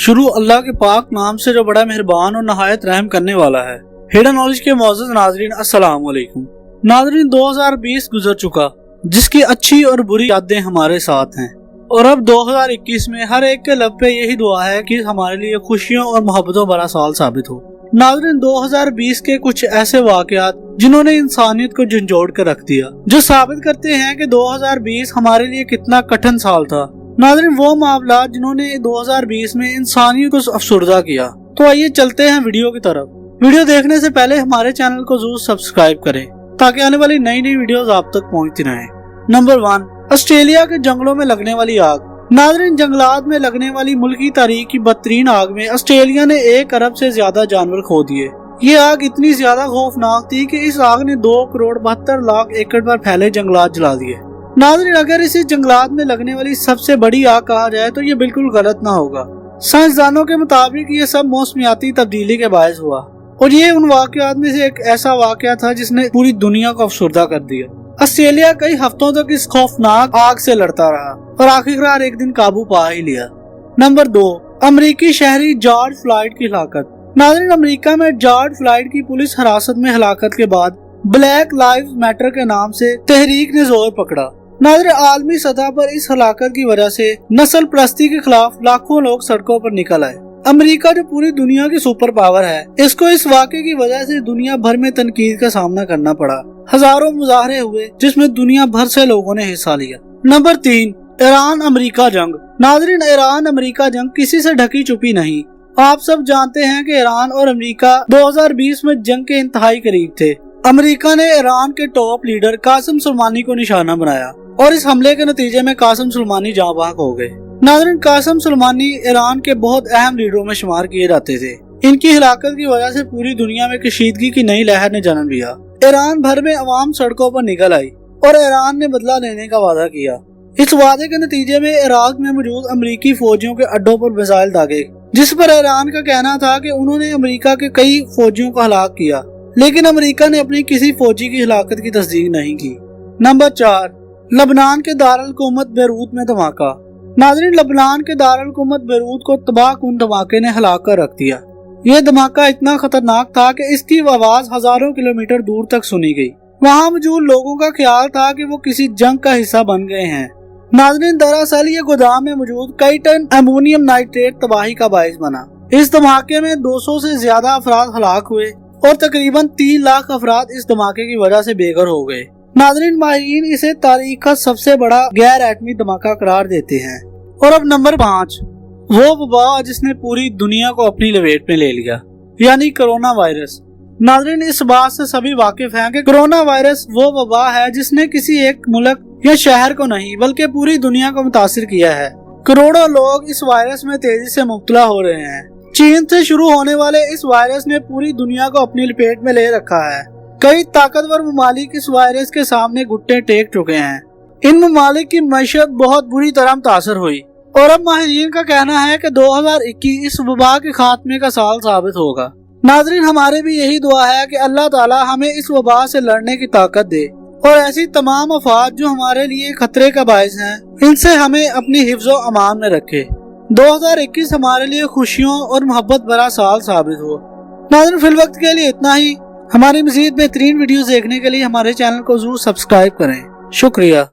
शुरू अल्लाह के पाक नाम से जो बड़ा मेहरबान और नहायत रहम करने वाला है। हिडन नॉलेज के मौजूद नाजरीन अस्सलाम वालेकुम। नाजरीन 2020 गुजर चुका, जिसकी अच्छी और बुरी यादें हमारे साथ हैं, और अब 2021 में हर एक के लब पे यही दुआ है कि हमारे लिए खुशियों और मोहब्बतों भरा साल साबित हो। नाजरीन 2020 के कुछ ऐसे वाकयात जिन्होंने इंसानियत को झंझोड़ कर रख दिया, जो साबित करते हैं कि 2020 हमारे लिए कितना कठिन साल था। नाज़रीन वो मामला जिन्होंने 2020 में इंसानियत को अफसुर्दा किया। तो आइए चलते हैं वीडियो की तरफ। वीडियो देखने से पहले हमारे चैनल को जरूर सब्सक्राइब करें ताकि आने वाली नई नई वीडियोस आप तक पहुंचती रहें। नंबर 1, ऑस्ट्रेलिया के जंगलों में लगने वाली आग। नाज़रीन जंगलात में लगने वाली मुल्की तारीख की बदतरीन आग में ऑस्ट्रेलिया ने 1 अरब से ज्यादा जानवर खो दिए। ये आग इतनी ज्यादा खौफनाक थी कि इस आग ने 2 करोड़ 72 लाख एकड़ पर फैले जंगलात जला दिए। नाज़रीन अगर इसे जंगलात में लगने वाली सबसे बड़ी आग कहा जाए तो ये बिल्कुल गलत ना होगा। साइंसदानों के मुताबिक ये सब मौसमियाती तब्दीली के बायस हुआ, और ये उन वाकयात में से एक ऐसा वाकया था जिसने पूरी दुनिया को अफसुर्दा कर दिया। ऑस्ट्रेलिया कई हफ्तों तक इस खौफनाक आग से लड़ता रहा और आखिरकार एक दिन काबू पा ही लिया। नंबर 2, अमेरिकी शहरी जॉर्ज फ्लॉयड की हलाकत। नाज़रीन अमेरिका में जॉर्ज फ्लॉयड की पुलिस हिरासत में हलाकत के बाद ब्लैक लाइव्स मैटर के नाम से तहरीक ने जोर पकड़ा। नाज़रीन आलमी सतह पर इस हलाकत की वजह से नस्ल परस्ती के खिलाफ लाखों लोग सड़कों पर निकल आए। अमेरिका जो पूरी दुनिया की सुपर पावर है, इसको इस वाक़े की वजह से दुनिया भर में तनकीद का सामना करना पड़ा। हजारों मुजाहरे हुए जिसमें दुनिया भर से लोगों ने हिस्सा लिया। नंबर 3, ईरान अमेरिका जंग। नाज़रीन ईरान अमेरिका जंग किसी से ढकी छुपी नहीं। आप सब जानते हैं कि ईरान और अमेरिका 2020 में जंग के इंतहाई करीब थे। अमेरिका ने ईरान के टॉप लीडर कासिम सुलेमानी को निशाना बनाया और इस हमले के नतीजे में कासिम सुलेमानी जाँ बहक हो गए। नाज़रीन कासिम सुलेमानी ईरान के बहुत अहम लीडरों में शुमार किए जाते थे। इनकी हिलाकत की वजह से पूरी दुनिया में कशीदगी की नई लहर ने जन्म लिया। ईरान भर में अवाम सड़कों पर निकल आई और ईरान ने बदला लेने का वादा किया। इस वादे के नतीजे में इराक में मौजूद अमेरिकी फौजियों के अड्डों पर मिसाइल दागे, जिस पर ईरान का कहना था कि उन्होंने अमेरिका के कई फौजियों को हलाक किया, लेकिन अमेरिका ने अपनी किसी फौजी की हिलाकत की तस्दीक नहीं की। नंबर 4, लबनान के दारुल हुकूमत बेरूत में धमाका। नाज़रीन लबनान के दारुल हुकूमत बेरूत को तबाहकुन धमाके ने हिला कर रख दिया। यह धमाका इतना खतरनाक था कि इसकी आवाज हजारों किलोमीटर दूर तक सुनी गई। वहाँ मौजूद लोगों का ख्याल था कि वो किसी जंग का हिस्सा बन गए हैं। नाज़रीन दरअसल ये गोदाम में मौजूद कई टन अमोनियम नाइट्रेट तबाही का बायस बना। इस धमाके में 200 से ज्यादा अफराद हलाक हुए और तकरीबन 3 लाख अफराद इस धमाके की वजह से बेघर हो गए। नाज़रीन माहिरीन इसे तारीख का सबसे बड़ा गैर एटमी धमाका करार देते हैं। और अब नंबर 5, वो वबा जिसने पूरी दुनिया को अपनी लपेट में ले लिया, यानी कोरोना वायरस। नाज़रीन इस बात से सभी वाकिफ हैं कि कोरोना वायरस वो वबा है जिसने किसी एक मुल्क या शहर को नहीं बल्कि पूरी दुनिया को मुतासिर किया है। करोड़ों लोग इस वायरस में तेजी से मुब्तला हो रहे हैं। चीन से शुरू होने वाले इस वायरस ने पूरी दुनिया को अपनी लपेट में ले रखा है। कई ताकतवर ममालिक इस वायरस के सामने घुटने टेक चुके हैं। इन ममालिक की मईशत बहुत बुरी तरह मुतासर हुई, और अब माहिरीन का कहना है कि 2021 इस वबा के खात्मे का साल साबित होगा। नाज़रीन हमारे भी यही दुआ है कि अल्लाह ताला हमें इस वबा से लड़ने की ताकत दे, और ऐसी तमाम अफवाद जो हमारे लिए खतरे का बायस हैं, इनसे हमें अपनी हिफ्ज़ो अमान में रखे। 2021 हमारे लिए खुशियों और मोहब्बत भरा साल साबित हो। नाज़रीन फिल वक्त के लिए इतना ही। हमारी मज़ीद बेहतरीन वीडियोस देखने के लिए हमारे चैनल को जरूर सब्सक्राइब करें। शुक्रिया।